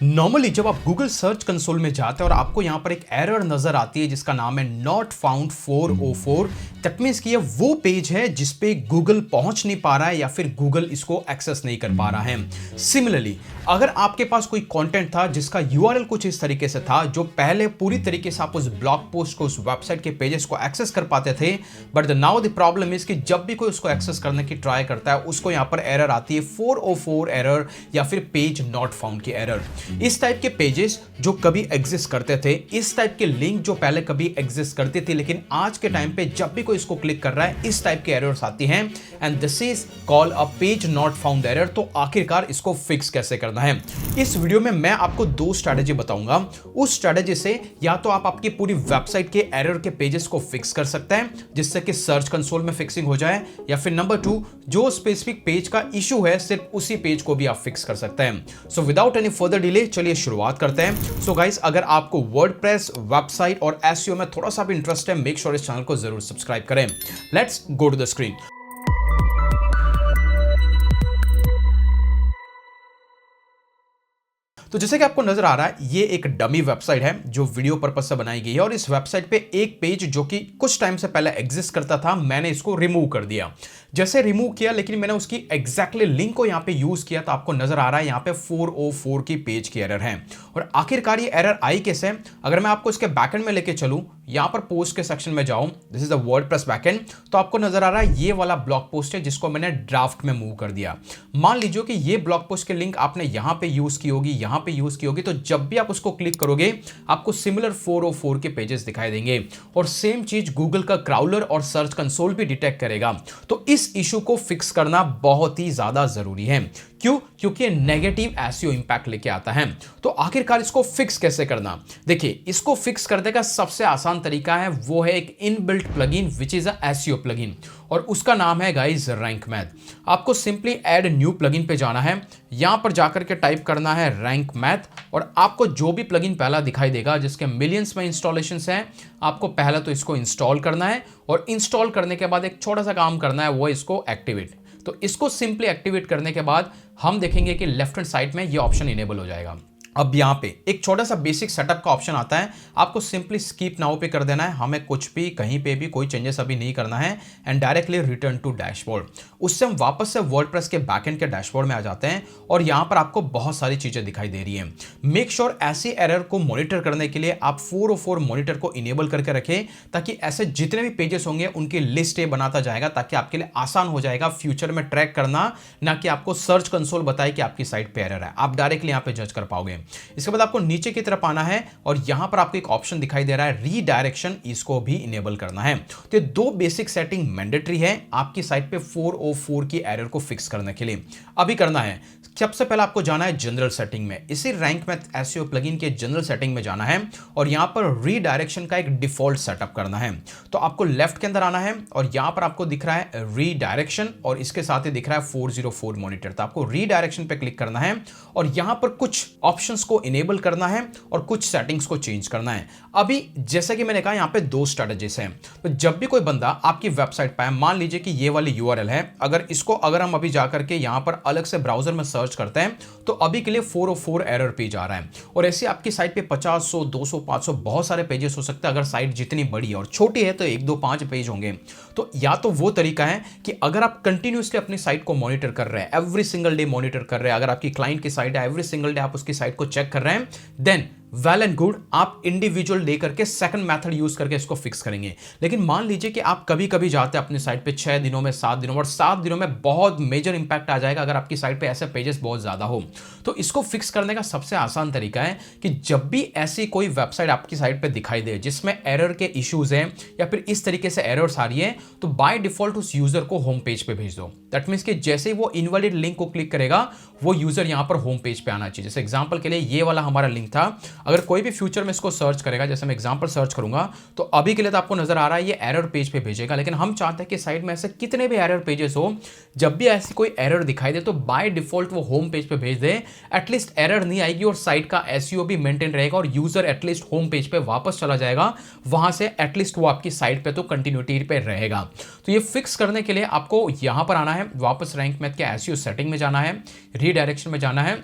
Normally जब आप Google search console में जाते हैं और आपको यहां पर एक एरर नजर आती है जिसका नाम है नॉट फाउंड 404, दैट मींस कि ये वो पेज है जिस पे गूगल पहुंच नहीं पा रहा है या फिर गूगल इसको एक्सेस नहीं कर पा रहा है। सिमिलरली अगर आपके पास कोई कंटेंट था जिसका यूआरएल कुछ इस तरीके से था जो पहले पूरी तरीके से आप उस ब्लॉग पोस्ट को, उस वेबसाइट के पेजेस को एक्सेस कर पाते थे, but now the problem is कि जब भी कोई उसको एक्सेस करने की ट्राई करता है उसको यहां पर एरर आती है 404 एरर या फिर पेज नॉट फाउंड की एरर। इस टाइप के पेजेस जो कभी एग्जिस्ट करते थे, इस टाइप के लिंक जो पहले कभी एग्जिस्ट करते थे लेकिन आज के टाइम पे जब भी कोई इसको क्लिक कर रहा है इस टाइप के एरर्स आती हैं and this is called a page not found error. तो आखिरकार इसको फिक्स कैसे करना है, इस वीडियो में मैं आपको दो स्ट्रेटेजी बताऊंगा। उस स्ट्रेटेजी से या तो आप आपकी पूरी वेबसाइट के एरर के पेजेस को फिक्स कर सकते हैं जिससे कि सर्च कंसोल में फिक्सिंग हो जाए, या फिर नंबर 2 जो स्पेसिफिक पेज का इशू है सिर्फ उसी पेज को भी आप फिक्स कर सकते हैं। So without any further delay चलिए शुरुआत करते हैं। सो गाइस, अगर आपको वर्डप्रेस, वेबसाइट और एसईओ में थोड़ा सा भी इंटरेस्ट है, मेक श्योर इस चैनल को जरूर सब्सक्राइब करें। Let's go to the screen. तो जैसे कि आपको नजर आ रहा है ये एक डमी वेबसाइट है जो वीडियो पर्पस से बनाई गई है और इस वेबसाइट पे एक पेज जो कि कुछ टाइम से पहले एग्जिस्ट करता था, मैंने इसको रिमूव कर दिया। जैसे रिमूव किया लेकिन मैंने उसकी एग्जैक्टली लिंक को यहां पे यूज किया तो आपको नजर आ रहा है यहां पे 404 की पेज की एरर है। और आखिरकार ये एरर आई कैसे? अगर मैं आपको इसके बैकएंड में लेके चलूं, यहां पर पोस्ट के सेक्शन में जाऊं, this is the WordPress backend, तो आपको नजर आ रहा है ये वाला ब्लॉग पोस्ट है जिसको मैंने ड्राफ्ट में मूव कर दिया। मान लीजिए कि ये ब्लॉग पोस्ट के लिंक आपने यहां पे यूज की होगी, यहां पे यूज की होगी, तो जब भी आप उसको क्लिक करोगे आपको सिमिलर 404 के पेजेस दिखाई देंगे और सेम चीज गूगल का क्राउलर और सर्च कंसोल भी डिटेक्ट करेगा। तो इस इशू को फिक्स करना बहुत ही ज्यादा जरूरी है। क्यों? क्योंकि ये नेगेटिव एसईओ इंपैक्ट लेके आता है। तो आखिरकार इसको फिक्स कैसे करना? देखिए, इसको फिक्स करने का सबसे आसान तरीका है वो है एक inbuilt plugin which is a SEO plugin और उसका नाम है गाइस रैंक मैथ। आपको सिंपली ऐड न्यू प्लगइन पे जाना है, यहां पर जाकर के टाइप करना है रैंक मैथ और आपको जो भी प्लगइन पहला दिखाई देगा जिसके मिलियंस में इंस्टॉलेशंस हैं, आपको पहला तो इसको इंस्टॉल करना है और इंस्टॉल करने के बाद एक छोटा सा काम करना है वो इसको एक्टिवेट। तो इसको सिंपली एक्टिवेट करने के बाद हम देखेंगे कि लेफ्ट हैंड साइड में ये ऑप्शन इनेबल हो जाएगा। अब यहाँ पे एक छोटा सा बेसिक सेटअप का ऑप्शन आता है, आपको सिंपली स्कीप नाउ पे कर देना है, हमें कुछ भी कहीं पे भी कोई चेंजेस अभी नहीं करना है and directly return to dashboard. उससे हम वापस से वर्डप्रेस के बैकएंड के डैशबोर्ड में आ जाते हैं और यहाँ पर आपको बहुत सारी चीजें दिखाई दे रही हैं। मेक श्योर ऐसी एरर को मॉनिटर करने के लिए आप 404 मॉनिटर को इनेबल करके रखें ताकि ऐसे जितने भी पेजेस होंगे उनकी लिस्ट ये बनाता जाएगा ताकि आपके लिए आसान हो जाएगा फ्यूचर में ट्रैक करना, ना कि आपको सर्च कंसोल बताए कि आपकी साइट पे एरर है, आप डायरेक्टली यहाँ पे जज कर पाओगे। इसके बाद आपको नीचे की तरफ आना है और यहां पर आपको एक ऑप्शन दिखाई दे रहा है रीडायरेक्शन, इसको भी इनेबल करना है। तो ये दो बेसिक सेटिंग मैंडेटरी है आपकी साइट पे 404 की एरर को फिक्स करने के लिए। अभी करना है, सबसे पहले आपको जाना है जनरल सेटिंग में, इसी रैंक मैथ एसईओ प्लगइन के जनरल सेटिंग में जाना है और यहां पर रीडायरेक्शन का एक डिफॉल्ट सेटअप करना है। तो आपको लेफ्ट के अंदर आना है और यहां पर आपको दिख रहा है रीडायरेक्शन और इसके साथ ही दिख रहा है 404 मॉनिटर। तो आपको रीडायरेक्शन पे क्लिक करना है और यहां पर कुछ ऑप्शंस को इनेबल करना है और कुछ सेटिंग्स को चेंज करना है। अभी जैसे कि मैंने कहा यहां पे दो स्ट्रेटजीज हैं। तो जब भी कोई बंदा आपकी वेबसाइट पे, मान लीजिए कि ये वाली यूआरएल है, अगर हम अभी जाकर के यहां पर अलग से ब्राउजर में सर्च करते हैं तो अभी के लिए 404 एरर पेज आ रहा है और ऐसे आपकी साइट पे 50, 100, 200, 500 बहुत सारे पेजेस हो सकते हैं। अगर साइट जितनी बड़ी है और छोटी है तो 1, 2, 5 पेज होंगे। तो या तो वो तरीका है कि अगर आप कंटिन्यूअसली अपनी साइट को मॉनिटर कर रहे हैं, एवरी सिंगल डे मॉनिटर कर रहे हैं, अगर आपकी क्लाइंट की साइट है एवरी सिंगल डे आप उसकी साइट को चेक कर रहे हैं, देन वेल एंड गुड, आप इंडिविजुअल लेकर के सेकंड मेथड यूज करके इसको फिक्स करेंगे। लेकिन मान लीजिए कि आप कभी कभी जाते हैं अपनी साइट पे 6 दिनों में, 7 दिनों में, और 7 दिनों में बहुत मेजर इंपैक्ट आ जाएगा अगर आपकी साइट पे ऐसे पेजेस बहुत ज्यादा हो। तो इसको फिक्स करने का सबसे आसान तरीका है कि जब भी ऐसी कोई वेबसाइट आपकी साइट पे दिखाई दे जिसमें एरर के इश्यूज हैं या फिर इस तरीके से एरर्स आ रही है, तो बाय डिफॉल्ट उस यूजर को होम पेज पे भेज दो। दैट मींस कि जैसे ही वो इनवैलिड लिंक को क्लिक करेगा वो यूजर यहां पर होम पेज पे आना चाहिए। जैसे एग्जांपल के लिए ये वाला हमारा लिंक था, अगर कोई भी फ्यूचर में इसको सर्च करेगा, जैसे मैं एग्जांपल सर्च करूंगा, तो अभी के लिए तो आपको नजर आ रहा है ये एरर पेज पे भेजेगा, लेकिन हम चाहते हैं कि साइट में ऐसे कितने भी एरर पेजेस हो, जब भी ऐसी कोई एरर दिखाई दे तो बाय डिफॉल्ट वो होम पेज पे भेज दे। एटलीस्ट एरर नहीं आएगी और साइट का एसईओ भी मेंटेन रहेगा और यूजर एटलीस्ट होम पेज पे वापस चला जाएगा, वहां से एटलीस्ट वो आपकी साइट पे तो कंटिन्यूटी पे रहेगा। तो ये फिक्स करने के लिए आपको यहां पर आना है, वापस रैंक मैथ के एसईओ सेटिंग में जाना है, रीडायरेक्शन में जाना है,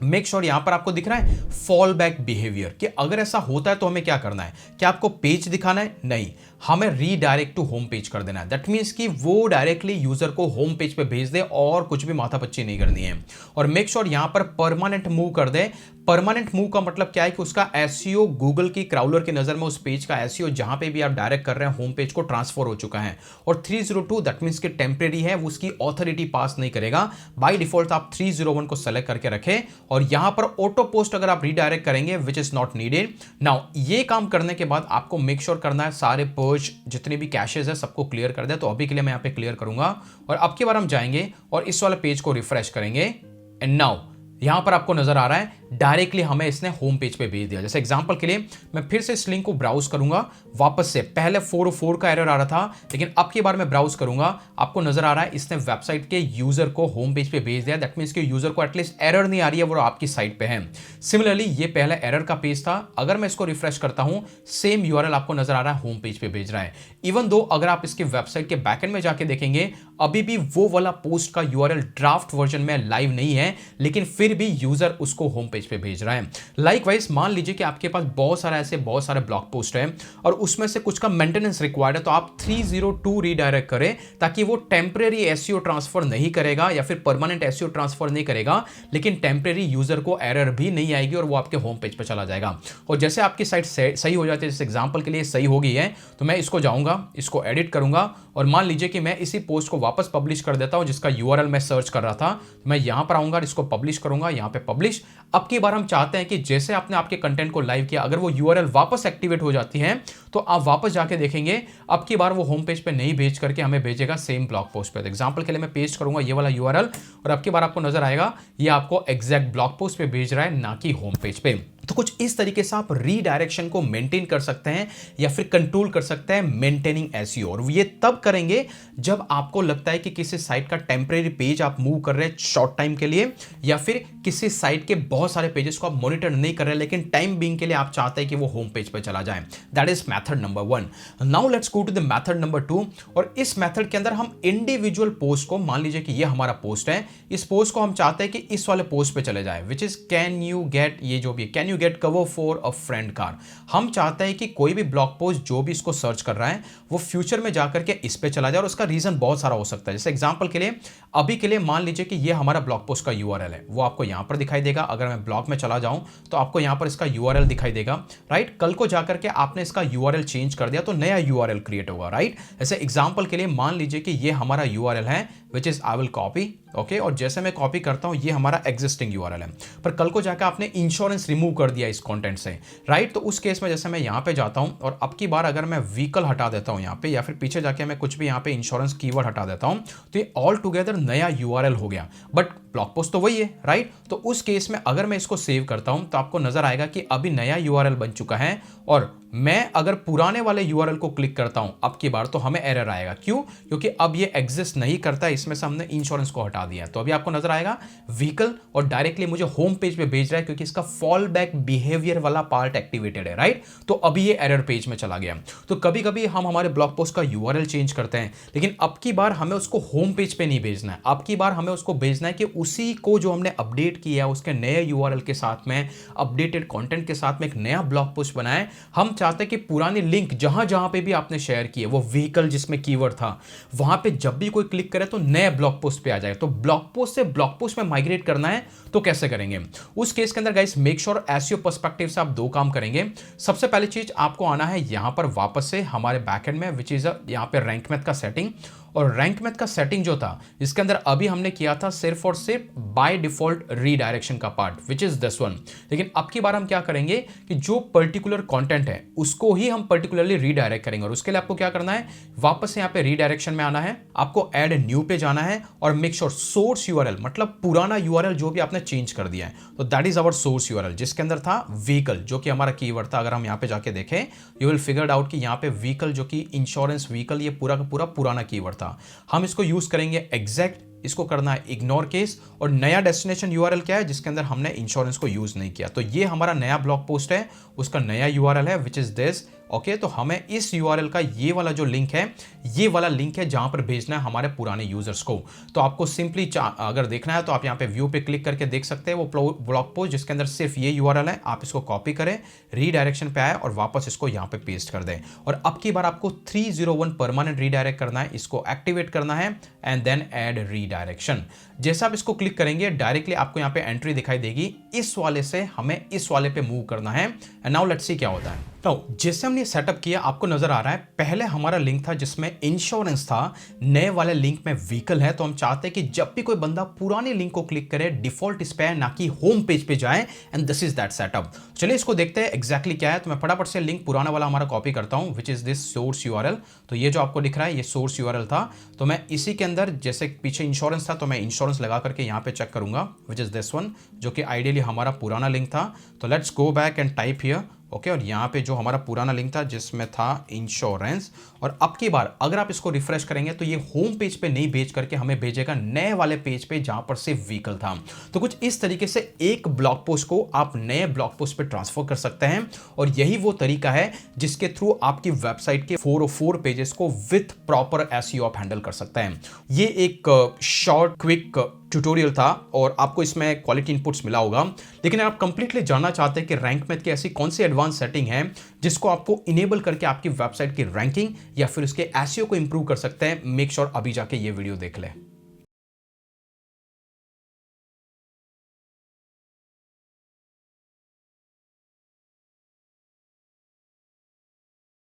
मेक श्योर यहां पर आपको दिख रहा है फॉल बैक बिहेवियर, कि अगर ऐसा होता है तो हमें क्या करना है, क्या आपको पेज दिखाना है? नहीं, हमें रीडायरेक्ट टू होम पेज कर देना है। दैट मीन्स कि वो डायरेक्टली यूजर को होम पेज पे भेज दे और कुछ भी माथापच्ची नहीं करनी है। और मेक श्योर यहां पर परमानेंट मूव कर दे। परमानेंट मूव का मतलब क्या है कि उसका एसईओ गूगल की क्राउलर की नजर में उस पेज का एसईओ जहां पे भी आप डायरेक्ट कर रहे हैं होम पेज को ट्रांसफर हो चुका है। और 302 दैट मींस कि टेम्परेरी है, वो उसकी ऑथोरिटी पास नहीं करेगा। बाय डिफॉल्ट आप 301 को सेलेक्ट करके रखें और यहां पर ऑटो पोस्ट अगर आप रीडायरेक्ट करेंगे which is not needed. Now ये काम करने के बाद आपको मेक श्योर करना है सारे पर्च जितने भी कैशेज है सबको क्लियर कर दे। तो अभी के लिए मैं यहां पे क्लियर करूंगा और अब की बार हम जाएंगे और इस वाले पेज को रिफ्रेश करेंगे एंड नाउ यहां पर आपको नजर आ रहा है डायरेक्टली हमें इसने होम पेज पे भेज दिया। जैसे एग्जांपल के लिए मैं फिर से इस लिंक को ब्राउज करूंगा वापस से, पहले 404 का एरर आ रहा था लेकिन अब की बार मैं ब्राउज करूंगा, आपको नजर आ रहा है इसने वेबसाइट के यूजर को होम पेज पे भेज दिया। दैट मींस कि यूजर को एटलीस्ट एरर नहीं आ रही है, वो आपकी साइट पे है। सिमिलरली ये पहले एरर का पेज था, अगर मैं इसको रिफ्रेश करता हूं सेम यूआरएल आपको नजर आ रहा है होम पेज पे भेज रहा है। इवन दो अगर आप इसके वेबसाइट के बैकएंड में जाके देखेंगे अभी भी वो वाला पोस्ट का यूआरएल ड्राफ्ट वर्जन में लाइव नहीं है, लेकिन फिर भी यूजर उसको होम पेज पे भेज रहा है। लाइकवाइज मान लीजिए कि आपके पास बहुत सारे ब्लॉग पोस्ट है और उसमें से कुछ का मेंटेनेंस रिक्वायर्ड है, तो आप 302 रीडायरेक्ट करें ताकि वो टेम्परेरी एसईओ ट्रांसफर नहीं करेगा या फिर परमानेंट एसईओ ट्रांसफर नहीं करेगा, लेकिन टेम्परेरी यूजर को एरर भी नहीं आएगी और वो आपके होम पेज पे चला जाएगा। और जैसे आपकी साइट सही हो जाती है, जैसे एग्जांपल के लिए सही हो गई है, तो मैं इसको जाऊंगा, इसको एडिट करूंगा और मान लीजिए कि मैं इसी पोस्ट को वापस पब्लिश कर देता हूं जिसका यूआरएल मैं सर्च कर रहा था। तो मैं यहां पर आऊंगा, इसको पब्लिश करूंगा, यहां पे पब्लिश। अब की बार हम चाहते हैं कि जैसे आपने आपके कंटेंट को लाइव किया, अगर वो यूआरएल वापस एक्टिवेट हो जाती है तो आप वापस जाके देखेंगे अब की बार वो होम पेज पे नहीं भेज करके हमें भेजेगा सेम ब्लॉग पोस्ट पे। तो एग्जांपल के लिए मैं पेस्ट करूंगा ये वाला यूआरएल और अब की बार आपको नजर आएगा ये आपको एग्जैक्ट ब्लॉग पोस्ट पे भेज रहा है, ना कि होम पेज पे। तो कुछ इस तरीके से आप रीडायरेक्शन को मेंटेन कर सकते हैं या फिर कंट्रोल कर सकते हैं मेंटेनिंग एसईओ। और ये तब करेंगे जब आपको लगता है कि किसी साइट का टेम्परेरी पेज आप मूव कर रहे हैं शॉर्ट टाइम के लिए, या फिर किसी साइट के बहुत सारे पेजेस को आप मॉनिटर नहीं कर रहे लेकिन टाइम बीइंग के लिए आप चाहते हैं कि वो होम पेज पे चला जाए। That is method number 1। Now let's go to the method number 2। और इस मेथड के अंदर हम इंडिविजुअल पोस्ट को, मान लीजिए कि ये हमारा पोस्ट है, इस पोस्ट को हम चाहते हैं कि इस वाले पोस्ट पे चले जाए which is can you get, ये जो भी can you get cover for a friend car. हम चाहते हैं कि कोई भी ब्लॉग पोस्ट जो भी इसको सर्च कर रहा है वो फ्यूचर में जाकर के इस पे चला जाए। और उसका रीजन बहुत सारा हो सकता है। जैसे एग्जांपल के लिए अभी के लिए मान लीजिए कि ये हमारा ब्लॉग पोस्ट का यूआरएल है, वो आपको यहां पर दिखाई देगा। अगर मैं ब्लॉग में चला जाऊं तो आपको यहां पर इसका यूआरएल दिखाई देगा, राइट। कल को जाकर के आपने इसका यूआरएल चेंज कर दिया तो नया यूआरएल क्रिएट होगा, राइट। ऐसे एग्जांपल के लिए मान लीजिए कि ये हमारा यूआरएल है which is I will copy, okay. और जैसे मैं कॉपी करता हूं ये हमारा एग्जिस्टिंग यूआरएल है, पर कल को जाकर आपने इंश्योरेंस रिमूव कर दिया इस कंटेंट से, राइट। तो उस केस में जैसे मैं यहां पे जाता हूं और अब की बार अगर मैं व्हीकल हटा देता हूं यहां पे, या फिर पीछे जाके मैं कुछ भी यहां पे इंश्योरेंस कीवर्ड हटा देता हूं, तो ये ऑल टुगेदर नया यूआरएल हो गया, बट ब्लॉग पोस्ट तो वही है, राइट। तो उस केस में अगर मैं इसको सेव करता हूं तो आपको नजर आएगा कि अभी नया यूआरएल बन चुका है। और मैं अगर पुराने वाले यूआरएल को क्लिक करता हूं अब की बार तो हमें एरर आएगा। क्यों? क्योंकि अब ये एग्जिस्ट नहीं करता, इसमें से हमने इंश्योरेंस को हटा दिया। तो अभी आपको नजर आएगा व्हीकल और डायरेक्टली मुझे होम पेज पे भेज रहा है क्योंकि इसका फॉल बैक बिहेवियर वाला पार्ट एक्टिवेटेड है, राइट। तो अभी ये एरर पेज में चला गया। तो कभी कभी हम हमारे ब्लॉग पोस्ट का यूआरएल चेंज करते हैं, लेकिन अब की बार हमें उसको होम पेज पे नहीं भेजना है। अब की बार हमें उसको भेजना है कि उसी को जो हमने अपडेट किया उसके नए यूआरएल के साथ में, अपडेटेड कंटेंट के साथ में एक नया ब्लॉग पोस्ट बनाए। हम चाहते हैं कि पुरानी लिंक जहां जहां पे भी आपने शेयर किए, वो व्हीकल जिसमें कीवर्ड था, वहां पे जब भी कोई क्लिक करे तो नए ब्लॉग पोस्ट पे आ जाए। तो ब्लॉग पोस्ट से ब्लॉग पोस्ट में माइग्रेट करना है तो कैसे करेंगे? उस केस के अंदर guys make sure SEO perspective से आप दो काम करेंगे। सबसे पहली चीज आपको आना है यहां पर वापस से हमारे बैकएंड में, विच इज यहां पे रैंक मैथ का सेटिंग। और रैंक मैथ का सेटिंग जो था इसके अंदर अभी हमने किया था सिर्फ और सिर्फ बाय डिफॉल्ट रीडायरेक्शन का part, which is this one. लेकिन अब की बार हम क्या करेंगे कि जो पर्टिकुलर कंटेंट है उसको ही हम पर्टिकुलरली रीडायरेक्ट करेंगे। और उसके लिए आपको क्या करना है, वापस से यहाँ पे रीडायरेक्शन में आना है, आपको ऐड न्यू पे जाना है और मेक श्योर सोर्स यूआरएल, मतलब पुराना यूआरएल जो भी आपने चेंज कर दिया है, तो that is our source URL, जिसके अंदर था व्हीकल जो कि हमारा कीवर्ड था। अगर हम यहाँ पे जाके देखें यू विल फिगर आउट कि यहाँ पे व्हीकल जो कि इंश्योरेंस व्हीकल, ये पूरा का पूरा पुराना कीवर्ड था। हम इसको यूज करेंगे एग्जैक्ट, इसको करना है इग्नोर केस, और नया डेस्टिनेशन यूआरएल क्या है जिसके अंदर हमने इंश्योरेंस को यूज नहीं किया। तो ये हमारा नया ब्लॉग पोस्ट है, उसका नया यूआरएल है विच इज दिस। ओके, तो हमें इस यूआरएल का ये वाला जो लिंक है, ये वाला लिंक है जहां पर भेजना है हमारे पुराने यूजर्स को। तो आपको सिंपली अगर देखना है तो आप यहां पे व्यू पे क्लिक करके देख सकते हैं वो ब्लॉग पोस्ट जिसके अंदर सिर्फ ये यूआरएल है। आप इसको कॉपी करें, रीडायरेक्शन पे आए और वापस इसको यहां पे पेस्ट कर दें। और अब की बार आपको 301 परमानेंट रीडायरेक्ट करना है, इसको एक्टिवेट करना है एंड देन ऐड रीडायरेक्शन। जैसा आप इसको क्लिक करेंगे डायरेक्टली आपको यहां पे एंट्री दिखाई देगी, इस वाले से हमें इस वाले पे मूव करना है। एंड नाउ लेट्स सी क्या होता है। तो जैसे हमने सेटअप किया आपको नजर आ रहा है, पहले हमारा लिंक था जिसमें इंश्योरेंस था, नए वाले लिंक में व्हीकल है। तो हम चाहते हैं कि जब भी कोई बंदा पुराने लिंक को क्लिक करे डिफॉल्ट इस पे है, ना कि होम पेज पे जाए। And this is that setup. चलिए इसको देखते हैं एग्जैक्टली क्या है। तो मैं फटाफट से लिंक पुराना वाला हमारा कॉपी करता हूं, which is this source URL. तो ये जो आपको दिख रहा है ये सोर्स यूआरएल था। तो मैं इसी के अंदर जैसे पीछे इंश्योरेंस था तो मैं इंश्योरेंस लगा करके यहां पे चेक करूंगा, विच इज दिस वन, जो कि आइडियली हमारा पुराना लिंक था। तो let's go back and type here. Okay, और यहाँ पे जो हमारा पुराना लिंक था जिसमें था इंश्योरेंस, और अब की बार अगर आप इसको रिफ्रेश करेंगे तो ये होम पेज पे नहीं भेज करके हमें भेजेगा नए वाले पेज पे जहां पर सिर्फ व्हीकल था। तो कुछ इस तरीके से एक ब्लॉग पोस्ट को आप नए ब्लॉग पोस्ट पे ट्रांसफर कर सकते हैं। और यही वो तरीका है जिसके थ्रू आपकी वेबसाइट के 404 पेजेस को विथ प्रॉपर एसईओ आप हैंडल कर सकते हैं। ये एक शॉर्ट क्विक ट्यूटोरियल था और आपको इसमें क्वालिटी इनपुट्स मिला होगा। लेकिन अगर आप कंप्लीटली जानना चाहते हैं कि रैंक मैथ की ऐसी कौन सी एडवांस सेटिंग है जिसको आपको इनेबल करके आपकी वेबसाइट की रैंकिंग या फिर उसके एसईओ को इंप्रूव कर सकते हैं, मेक श्योर अभी जाके ये वीडियो देख लें।